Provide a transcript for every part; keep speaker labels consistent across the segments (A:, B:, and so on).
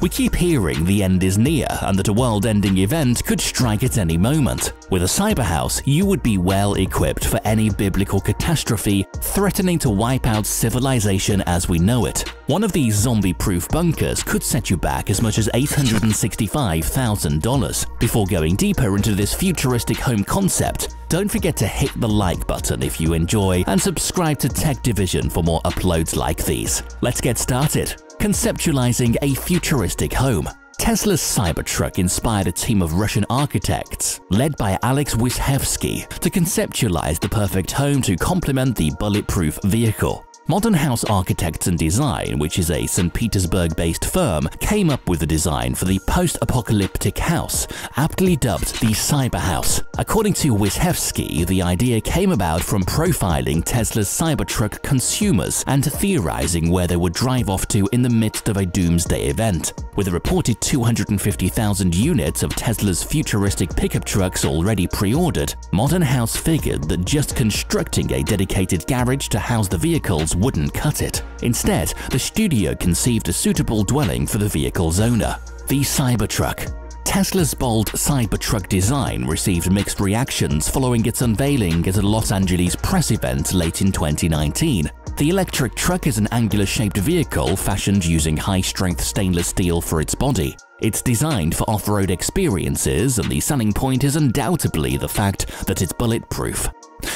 A: We keep hearing the end is near and that a world-ending event could strike at any moment. With a CyberHouse, you would be well equipped for any biblical catastrophe threatening to wipe out civilization as we know it. One of these zombie-proof bunkers could set you back as much as $865,000. Before going deeper into this futuristic home concept, don't forget to hit the like button if you enjoy and subscribe to Tech Division for more uploads like these. Let's get started. Conceptualizing a futuristic home. Tesla's Cybertruck inspired a team of Russian architects, led by Alex Wizhevsky, to conceptualize the perfect home to complement the bulletproof vehicle. Modern House Architects and Design, which is a St. Petersburg-based firm, came up with the design for the post-apocalyptic house, aptly dubbed the CyberHouse. According to Wizhevsky, the idea came about from profiling Tesla's Cybertruck consumers and theorizing where they would drive off to in the midst of a doomsday event. With a reported 250,000 units of Tesla's futuristic pickup trucks already pre-ordered, Modern House figured that just constructing a dedicated garage to house the vehicles wouldn't cut it. Instead, the studio conceived a suitable dwelling for the vehicle's owner, the Cybertruck. Tesla's bold Cybertruck design received mixed reactions following its unveiling at a Los Angeles press event late in 2019. The electric truck is an angular-shaped vehicle fashioned using high-strength stainless steel for its body. It's designed for off-road experiences, and the selling point is undoubtedly the fact that it's bulletproof.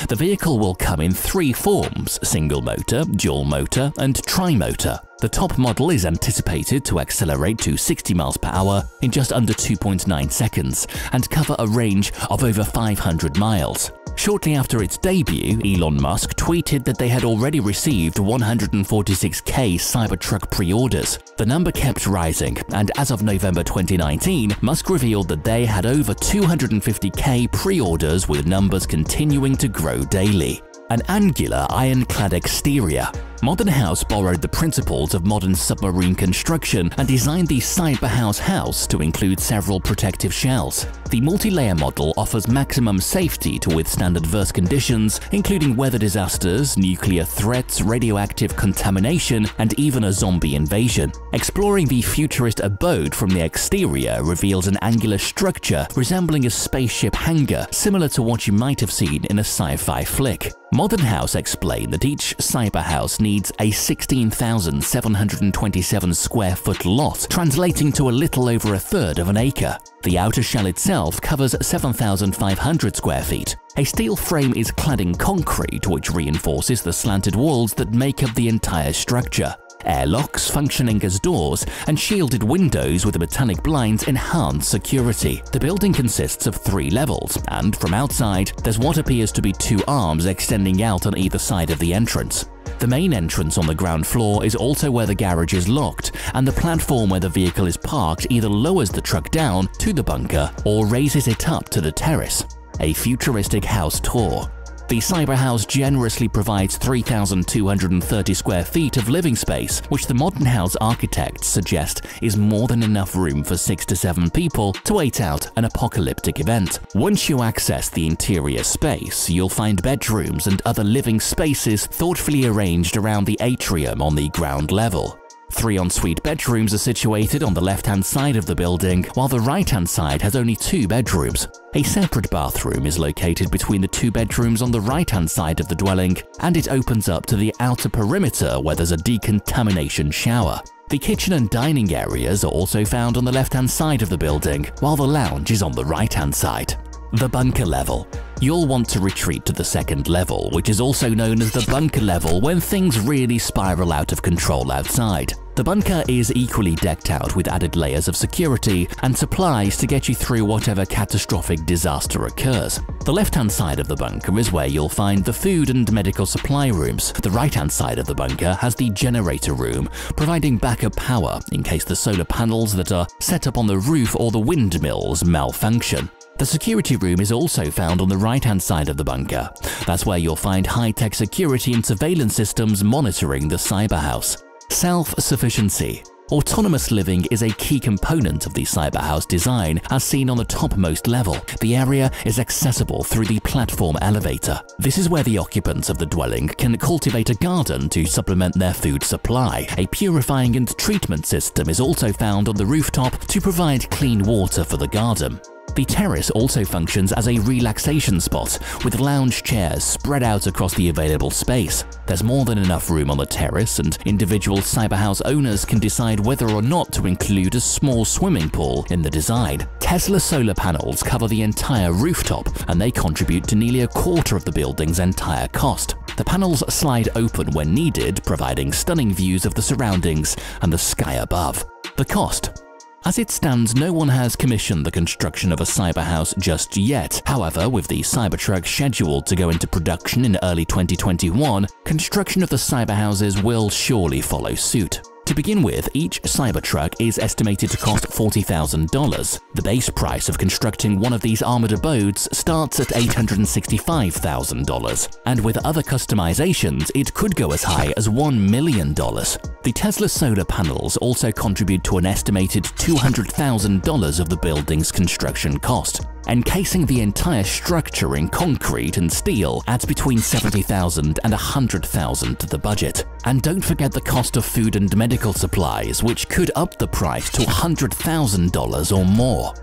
A: The vehicle will come in three forms: single motor, dual motor, and tri-motor. The top model is anticipated to accelerate to 60 miles per hour in just under 2.9 seconds and cover a range of over 500 miles. Shortly after its debut, Elon Musk tweeted that they had already received 146K Cybertruck pre-orders. The number kept rising, and as of November 2019, Musk revealed that they had over 250K pre-orders, with numbers continuing to grow daily. An angular iron-clad exterior. Modern House borrowed the principles of modern submarine construction and designed the CyberHouse house to include several protective shells. The multi-layer model offers maximum safety to withstand adverse conditions, including weather disasters, nuclear threats, radioactive contamination, and even a zombie invasion. Exploring the futurist abode from the exterior reveals an angular structure resembling a spaceship hangar, similar to what you might have seen in a sci-fi flick. Modern House explained that each CyberHouse needs a 16,727 square foot lot, translating to a little over a third of an acre. The outer shell itself covers 7,500 square feet. A steel frame is clad in concrete, which reinforces the slanted walls that make up the entire structure. Airlocks functioning as doors and shielded windows with metallic blinds enhance security. The building consists of 3 levels, and from outside, there's what appears to be 2 arms extending out on either side of the entrance. The main entrance on the ground floor is also where the garage is locked, and the platform where the vehicle is parked either lowers the truck down to the bunker or raises it up to the terrace. A futuristic house tour. The CyberHouse generously provides 3,230 square feet of living space, which the Modern House architects suggest is more than enough room for 6 to 7 people to wait out an apocalyptic event. Once you access the interior space, you'll find bedrooms and other living spaces thoughtfully arranged around the atrium on the ground level. 3 ensuite bedrooms are situated on the left-hand side of the building, while the right-hand side has only 2 bedrooms. A separate bathroom is located between the 2 bedrooms on the right-hand side of the dwelling, and it opens up to the outer perimeter where there's a decontamination shower. The kitchen and dining areas are also found on the left-hand side of the building, while the lounge is on the right-hand side. The bunker level. You'll want to retreat to the second level, which is also known as the bunker level when things really spiral out of control outside. The bunker is equally decked out with added layers of security and supplies to get you through whatever catastrophic disaster occurs. The left-hand side of the bunker is where you'll find the food and medical supply rooms. The right-hand side of the bunker has the generator room, providing backup power in case the solar panels that are set up on the roof or the windmills malfunction. The security room is also found on the right-hand side of the bunker. That's where you'll find high-tech security and surveillance systems monitoring the CyberHouse. Self-sufficiency. Autonomous living is a key component of the CyberHouse design, as seen on the topmost level. The area is accessible through the platform elevator. This is where the occupants of the dwelling can cultivate a garden to supplement their food supply. A purifying and treatment system is also found on the rooftop to provide clean water for the garden. The terrace also functions as a relaxation spot, with lounge chairs spread out across the available space. There's more than enough room on the terrace, and individual CyberHouse owners can decide whether or not to include a small swimming pool in the design. Tesla solar panels cover the entire rooftop, and they contribute to nearly a quarter of the building's entire cost. The panels slide open when needed, providing stunning views of the surroundings and the sky above. The cost. As it stands, no one has commissioned the construction of a CyberHouse just yet. However, with the Cybertruck scheduled to go into production in early 2021, construction of the CyberHouses will surely follow suit. To begin with, each Cybertruck is estimated to cost $40,000. The base price of constructing one of these armored abodes starts at $865,000, and with other customizations, it could go as high as $1 million. The Tesla solar panels also contribute to an estimated $200,000 of the building's construction cost. Encasing the entire structure in concrete and steel adds between $70,000 and $100,000 to the budget. And don't forget the cost of food and medical supplies, which could up the price to $100,000 or more.